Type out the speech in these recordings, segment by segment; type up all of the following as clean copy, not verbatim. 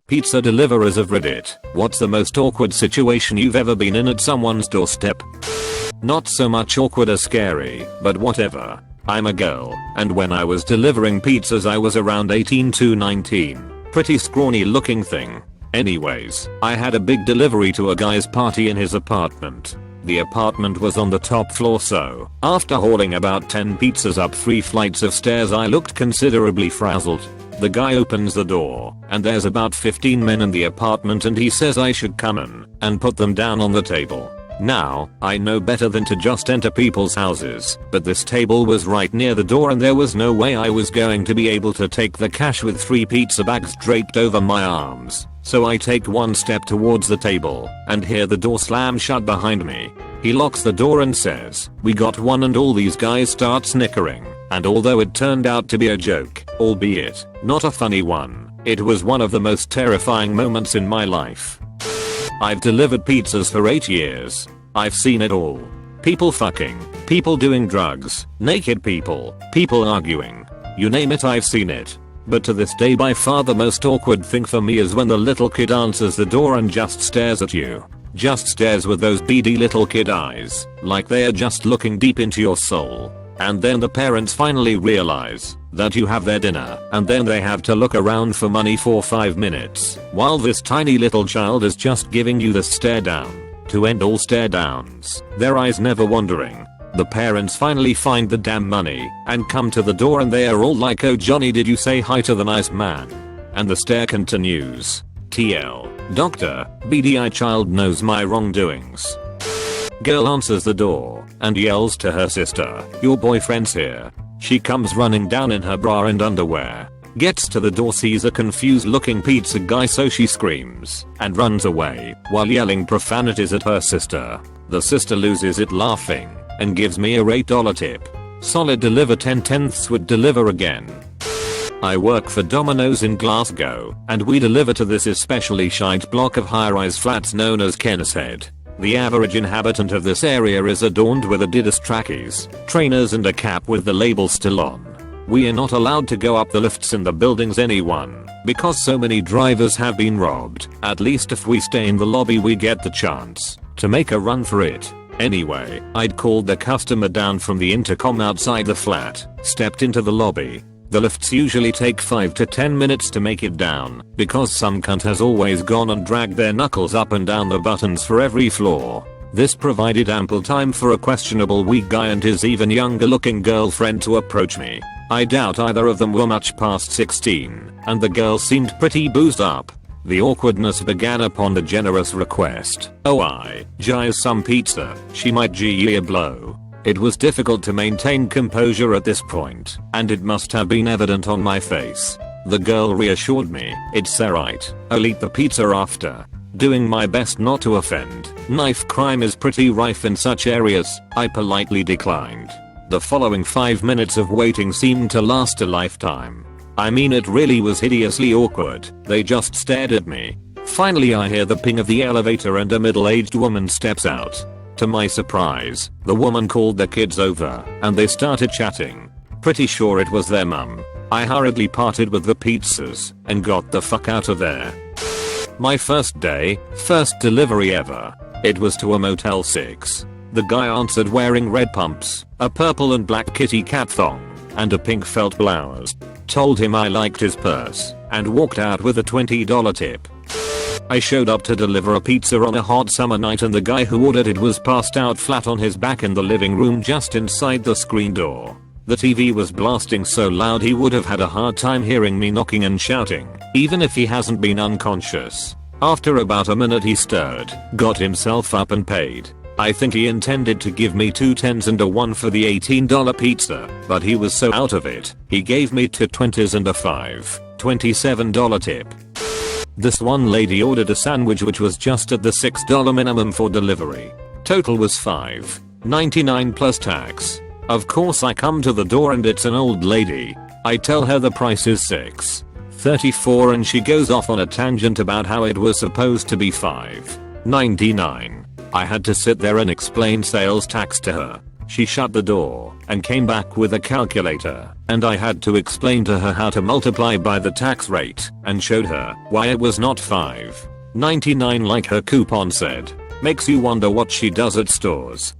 Pizza deliverers of Reddit, what's the most awkward situation you've ever been in at someone's doorstep? Not so much awkward as scary, but whatever. I'm a girl, and when I was delivering pizzas I was around 18 to 19. Pretty scrawny looking thing. Anyways, I had a big delivery to a guy's party in his apartment. The apartment was on the top floor, so after hauling about 10 pizzas up 3 flights of stairs I looked considerably frazzled. The guy opens the door, and there's about 15 men in the apartment and he says I should come in and put them down on the table. Now, I know better than to just enter people's houses, but this table was right near the door and there was no way I was going to be able to take the cash with 3 pizza bags draped over my arms. So I take one step towards the table and hear the door slam shut behind me. He locks the door and says, "We got one," and all these guys start snickering. And although it turned out to be a joke, albeit not a funny one, it was one of the most terrifying moments in my life. I've delivered pizzas for 8 years. I've seen it all. People fucking, people doing drugs, naked people, people arguing. You name it, I've seen it. But to this day by far the most awkward thing for me is when the little kid answers the door and just stares at you. Just stares with those beady little kid eyes, like they are just looking deep into your soul. And then the parents finally realize that you have their dinner, and then they have to look around for money for 5 minutes, while this tiny little child is just giving you the stare down. To end all stare downs, their eyes never wandering. The parents finally find the damn money and come to the door and they are all like, "Oh Johnny, did you say hi to the nice man?" And the stare continues. TL. Doctor, beady-eyed child knows my wrongdoings. Girl answers the door and yells to her sister, "Your boyfriend's here." She comes running down in her bra and underwear. Gets to the door, sees a confused looking pizza guy, so she screams and runs away while yelling profanities at her sister. The sister loses it laughing and gives me a $8 tip. Solid deliver 10/10ths would deliver again. I work for Domino's in Glasgow, and we deliver to this especially shite block of high-rise flats known as Kennishead. The average inhabitant of this area is adorned with Adidas trackies, trainers and a cap with the label still on. We are not allowed to go up the lifts in the buildings anyone, because so many drivers have been robbed. At least if we stay in the lobby we get the chance to make a run for it. Anyway, I'd called the customer down from the intercom outside the flat, stepped into the lobby. The lifts usually take 5 to 10 minutes to make it down, because some cunt has always gone and dragged their knuckles up and down the buttons for every floor. This provided ample time for a questionable weak guy and his even younger looking girlfriend to approach me. I doubt either of them were much past 16, and the girl seemed pretty boozed up. The awkwardness began upon the generous request, "Oh, I jizz some pizza." She might g a blow. It was difficult to maintain composure at this point, and it must have been evident on my face. The girl reassured me, "It's alright, I'll eat the pizza after." Doing my best not to offend. Knife crime is pretty rife in such areas. I politely declined. The following 5 minutes of waiting seemed to last a lifetime. I mean, it really was hideously awkward. They just stared at me. Finally I hear the ping of the elevator and a middle-aged woman steps out. To my surprise, the woman called the kids over and they started chatting. Pretty sure it was their mum. I hurriedly parted with the pizzas and got the fuck out of there. My first day, first delivery ever. It was to a Motel 6. The guy answered wearing red pumps, a purple and black kitty cat thong, and a pink felt blouse. Told him I liked his purse and walked out with a $20 tip. I showed up to deliver a pizza on a hot summer night and the guy who ordered it was passed out flat on his back in the living room just inside the screen door. The TV was blasting so loud he would have had a hard time hearing me knocking and shouting, even if he hasn't been unconscious. After about a minute he stirred, got himself up and paid. I think he intended to give me 2 10s and a 1 for the $18 pizza, but he was so out of it, he gave me 2 20s and a $27 tip. This one lady ordered a sandwich which was just at the $6 minimum for delivery. Total was $5.99 plus tax. Of course I come to the door and it's an old lady. I tell her the price is $6.34 and she goes off on a tangent about how it was supposed to be $5.99. I had to sit there and explain sales tax to her. She shut the door and came back with a calculator, and I had to explain to her how to multiply by the tax rate and showed her why it was not $5.99 like her coupon said. Makes you wonder what she does at stores.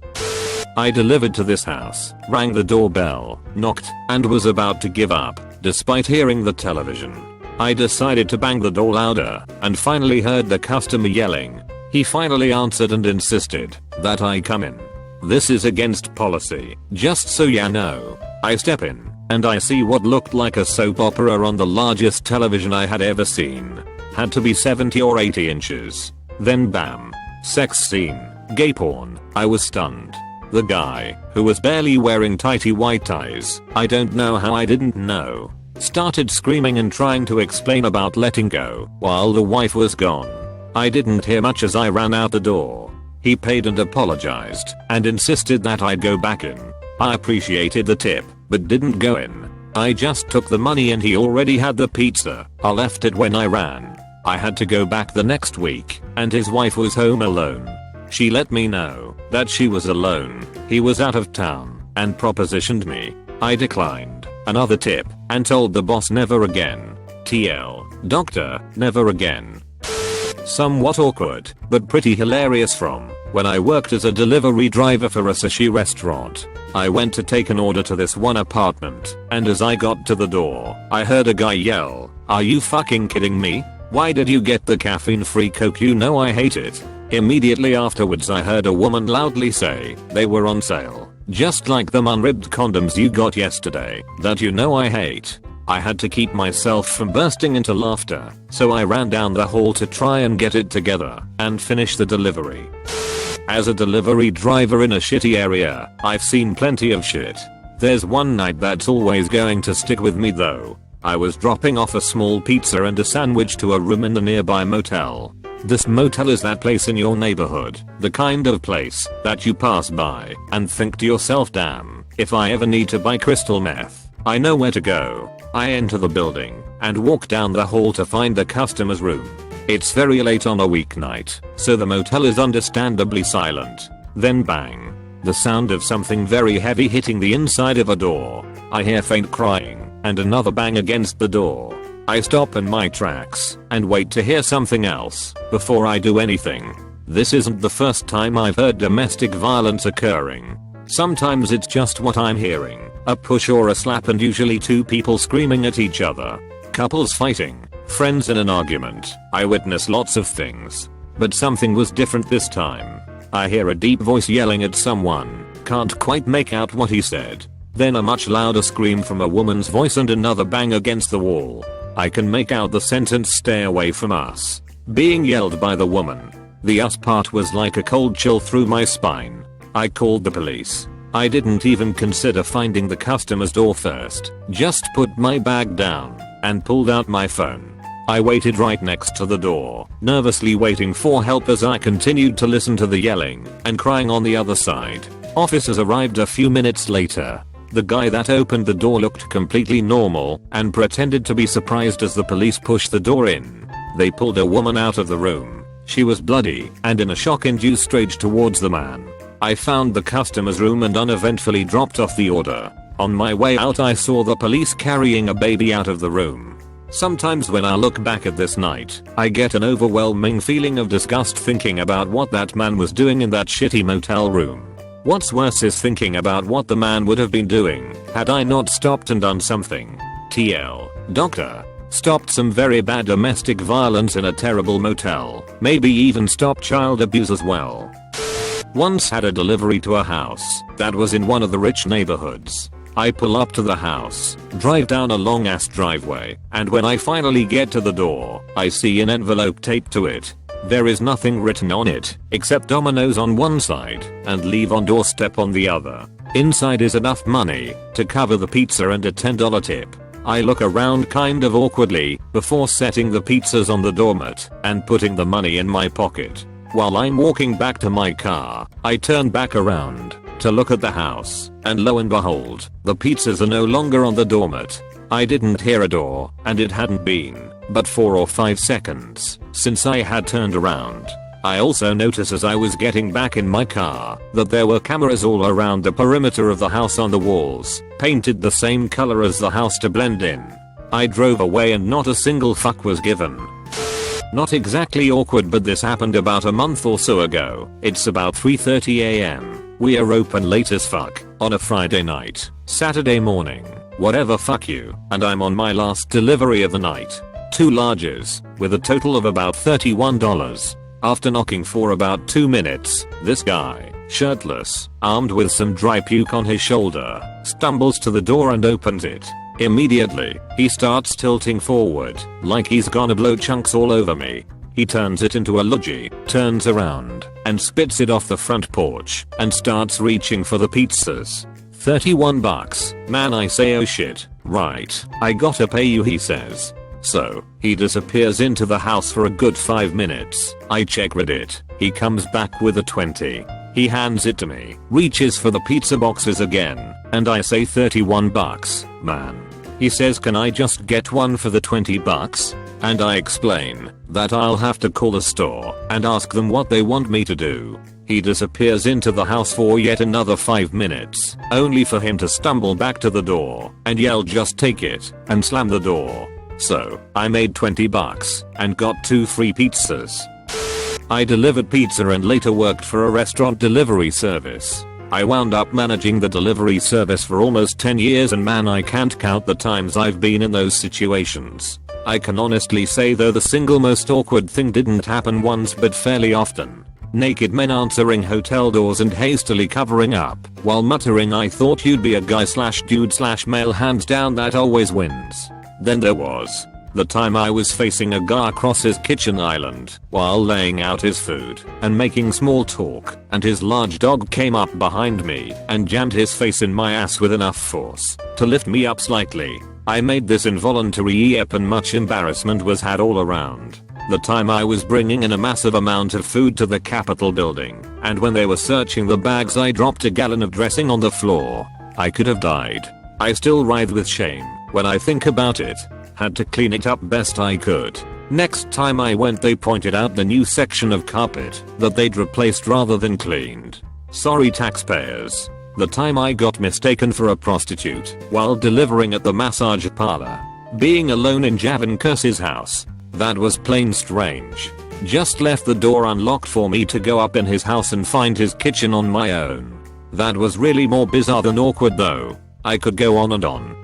I delivered to this house, rang the doorbell, knocked, and was about to give up, despite hearing the television. I decided to bang the door louder, and finally heard the customer yelling. He finally answered and insisted that I come in. This is against policy, just so ya know. I step in, and I see what looked like a soap opera on the largest television I had ever seen. Had to be 70 or 80 inches. Then bam. Sex scene. Gay porn. I was stunned. The guy, who was barely wearing tighty white ties, I don't know how I didn't know, started screaming and trying to explain about letting go while the wife was gone. I didn't hear much as I ran out the door. He paid and apologized and insisted that I go back in. I appreciated the tip, but didn't go in. I just took the money and he already had the pizza. I left it when I ran. I had to go back the next week, and his wife was home alone. She let me know that she was alone, he was out of town, and propositioned me. I declined another tip and told the boss never again. TL. Doctor, never again. Somewhat awkward, but pretty hilarious from when I worked as a delivery driver for a sushi restaurant. I went to take an order to this one apartment, and as I got to the door, I heard a guy yell, "Are you fucking kidding me? Why did you get the caffeine-free Coke? You know I hate it." Immediately afterwards I heard a woman loudly say they were on sale, just like them unribbed condoms you got yesterday, that you know I hate. I had to keep myself from bursting into laughter, so I ran down the hall to try and get it together and finish the delivery. As a delivery driver in a shitty area, I've seen plenty of shit. There's one night that's always going to stick with me though. I was dropping off a small pizza and a sandwich to a room in the nearby motel. This motel is that place in your neighborhood, the kind of place that you pass by and think to yourself, damn, if I ever need to buy crystal meth, I know where to go. I enter the building and walk down the hall to find the customer's room. It's very late on a weeknight, so the motel is understandably silent. Then bang. The sound of something very heavy hitting the inside of a door. I hear faint crying and another bang against the door. I stop in my tracks and wait to hear something else before I do anything. This isn't the first time I've heard domestic violence occurring. Sometimes it's just what I'm hearing, a push or a slap, and usually two people screaming at each other. Couples fighting, friends in an argument. I witness lots of things, but something was different this time. I hear a deep voice yelling at someone, can't quite make out what he said. Then a much louder scream from a woman's voice and another bang against the wall. I can make out the sentence, "Stay away from us," being yelled by the woman. The us part was like a cold chill through my spine. I called the police. I didn't even consider finding the customer's door first, just put my bag down and pulled out my phone. I waited right next to the door, nervously waiting for help as I continued to listen to the yelling and crying on the other side. Officers arrived a few minutes later. The guy that opened the door looked completely normal and pretended to be surprised as the police pushed the door in. They pulled a woman out of the room. She was bloody and in a shock-induced rage towards the man. I found the customer's room and uneventfully dropped off the order. On my way out I saw the police carrying a baby out of the room. Sometimes when I look back at this night, I get an overwhelming feeling of disgust thinking about what that man was doing in that shitty motel room. What's worse is thinking about what the man would have been doing had I not stopped and done something. TL. Doctor. Stopped some very bad domestic violence in a terrible motel. Maybe even stopped child abuse as well. Once had a delivery to a house that was in one of the rich neighborhoods. I pull up to the house, drive down a long ass driveway, and when I finally get to the door, I see an envelope taped to it. There is nothing written on it, except Domino's on one side and leave on doorstep on the other. Inside is enough money to cover the pizza and a $10 tip. I look around kind of awkwardly before setting the pizzas on the doormat and putting the money in my pocket. While I'm walking back to my car, I turn back around to look at the house, and lo and behold, the pizzas are no longer on the doormat. I didn't hear a door, and it hadn't been but 4 or 5 seconds since I had turned around. I also noticed as I was getting back in my car that there were cameras all around the perimeter of the house on the walls, painted the same color as the house to blend in. I drove away and not a single fuck was given. Not exactly awkward, but this happened about a month or so ago. It's about 3:30 AM. We are open late as fuck on a Friday night, Saturday morning, whatever, fuck you, and I'm on my last delivery of the night. 2 larges with a total of about $31. After knocking for about 2 minutes, this guy, shirtless, armed with some dry puke on his shoulder, stumbles to the door and opens it. Immediately, he starts tilting forward, like he's gonna blow chunks all over me. He turns it into a ludgie, turns around, and spits it off the front porch, and starts reaching for the pizzas. $31, man, I say, oh shit, right, I gotta pay you, he says. So, he disappears into the house for a good 5 minutes. I check Reddit, he comes back with a 20. He hands it to me, reaches for the pizza boxes again, and I say $31, man. He says, can I just get one for the $20? And I explain that I'll have to call the store and ask them what they want me to do. He disappears into the house for yet another 5 minutes, only for him to stumble back to the door and yell, just take it, and slam the door. So, I made $20 and got 2 free pizzas. I delivered pizza and later worked for a restaurant delivery service. I wound up managing the delivery service for almost 10 years, and man, I can't count the times I've been in those situations. I can honestly say though the single most awkward thing didn't happen once but fairly often. Naked men answering hotel doors and hastily covering up while muttering, I thought you'd be a guy / dude / male, hands down that always wins. Then there was the time I was facing a guy across his kitchen island while laying out his food and making small talk, and his large dog came up behind me and jammed his face in my ass with enough force to lift me up slightly. I made this involuntary yep and much embarrassment was had all around. The time I was bringing in a massive amount of food to the Capitol building, and when they were searching the bags I dropped a gallon of dressing on the floor. I could have died. I still writhe with shame when I think about it. Had to clean it up best I could. Next time I went, they pointed out the new section of carpet that they'd replaced rather than cleaned. Sorry taxpayers. The time I got mistaken for a prostitute while delivering at the massage parlor. Being alone in Javin Curse's house. That was plain strange. Just left the door unlocked for me to go up in his house and find his kitchen on my own. That was really more bizarre than awkward though. I could go on and on.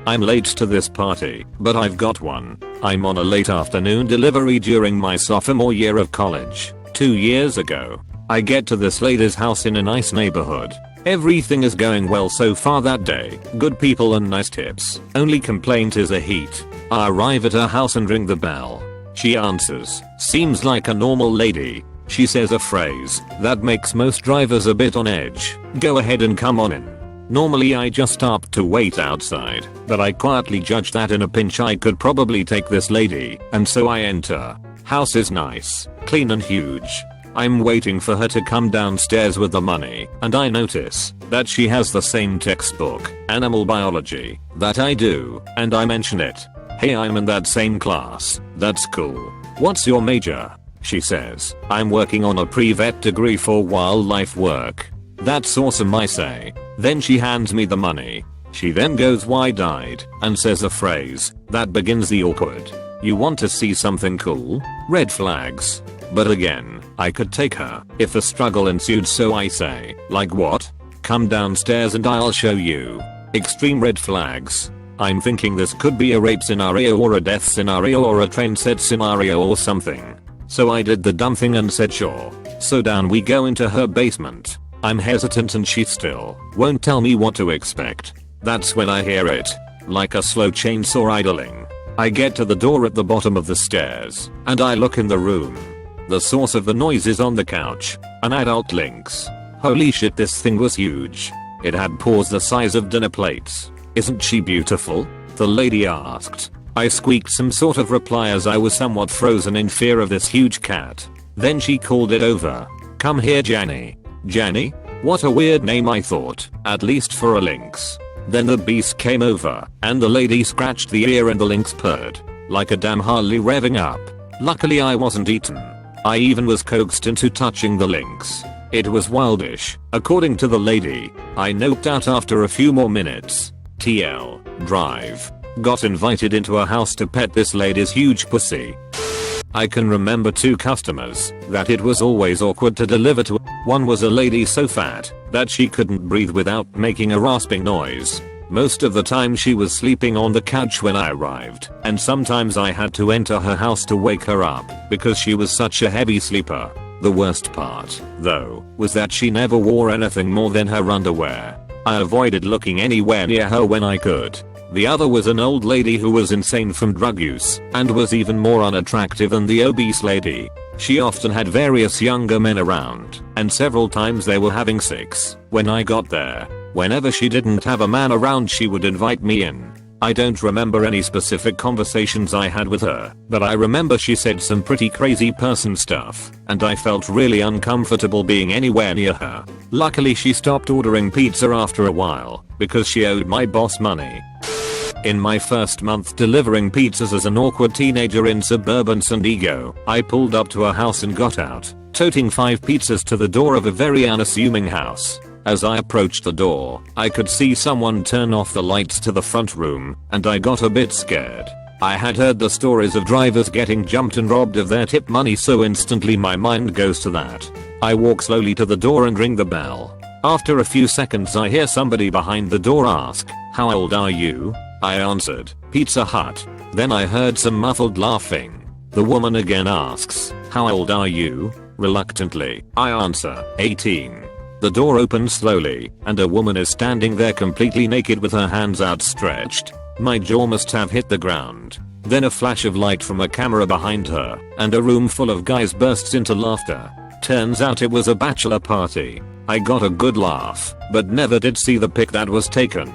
I'm late to this party, but I've got one. I'm on a late afternoon delivery during my sophomore year of college. 2 years ago. I get to this lady's house in a nice neighborhood. Everything is going well so far that day. Good people and nice tips. Only complaint is a heat. I arrive at her house and ring the bell. She answers. Seems like a normal lady. She says a phrase that makes most drivers a bit on edge. Go ahead and come on in. Normally I just stop to wait outside, but I quietly judged that in a pinch I could probably take this lady, and so I enter. House is nice, clean and huge. I'm waiting for her to come downstairs with the money, and I notice that she has the same textbook, animal biology, that I do, and I mention it. Hey, I'm in that same class. That's cool. What's your major? She says. I'm working on a pre-vet degree for wildlife work. That's awesome, I say. Then she hands me the money. She then goes wide-eyed and says a phrase that begins the awkward. You want to see something cool? Red flags. But again, I could take her if a struggle ensued, so I say, like what? Come downstairs and I'll show you. Extreme red flags. I'm thinking this could be a rape scenario or a death scenario or a train set scenario or something. So I did the dumb thing and said sure. So down we go into her basement. I'm hesitant and she still won't tell me what to expect. That's when I hear it. Like a slow chainsaw idling. I get to the door at the bottom of the stairs, and I look in the room. The source of the noise is on the couch. An adult Lynx. Holy shit, this thing was huge. It had paws the size of dinner plates. Isn't she beautiful? The lady asked. I squeaked some sort of reply as I was somewhat frozen in fear of this huge cat. Then she called it over. Come here, Janny. Janny? What a weird name, I thought, at least for a lynx. Then the beast came over, and the lady scratched the ear and the lynx purred like a damn Harley revving up. Luckily I wasn't eaten. I even was coaxed into touching the links. It was wildish. According to the lady, I noped out after a few more minutes. TL. Drive. Got invited into a house to pet this lady's huge pussy. I can remember 2 customers that it was always awkward to deliver to. One was a lady so fat that she couldn't breathe without making a rasping noise. Most of the time she was sleeping on the couch when I arrived, and sometimes I had to enter her house to wake her up because she was such a heavy sleeper. The worst part, though, was that she never wore anything more than her underwear. I avoided looking anywhere near her when I could. The other was an old lady who was insane from drug use and was even more unattractive than the obese lady. She often had various younger men around, and several times they were having sex when I got there. Whenever she didn't have a man around, she would invite me in. I don't remember any specific conversations I had with her, but I remember she said some pretty crazy person stuff, and I felt really uncomfortable being anywhere near her. Luckily she stopped ordering pizza after a while, because she owed my boss money. In my first month delivering pizzas as an awkward teenager in suburban San Diego, I pulled up to a house and got out, toting 5 pizzas to the door of a very unassuming house. As I approached the door, I could see someone turn off the lights to the front room, and I got a bit scared. I had heard the stories of drivers getting jumped and robbed of their tip money, so instantly my mind goes to that. I walk slowly to the door and ring the bell. After a few seconds I hear somebody behind the door ask, "How old are you?" I answered, "Pizza Hut." Then I heard some muffled laughing. The woman again asks, "How old are you?" Reluctantly, I answer, 18. The door opens slowly, and a woman is standing there completely naked with her hands outstretched. My jaw must have hit the ground. Then a flash of light from a camera behind her, and a room full of guys bursts into laughter. Turns out it was a bachelor party. I got a good laugh, but never did see the pic that was taken.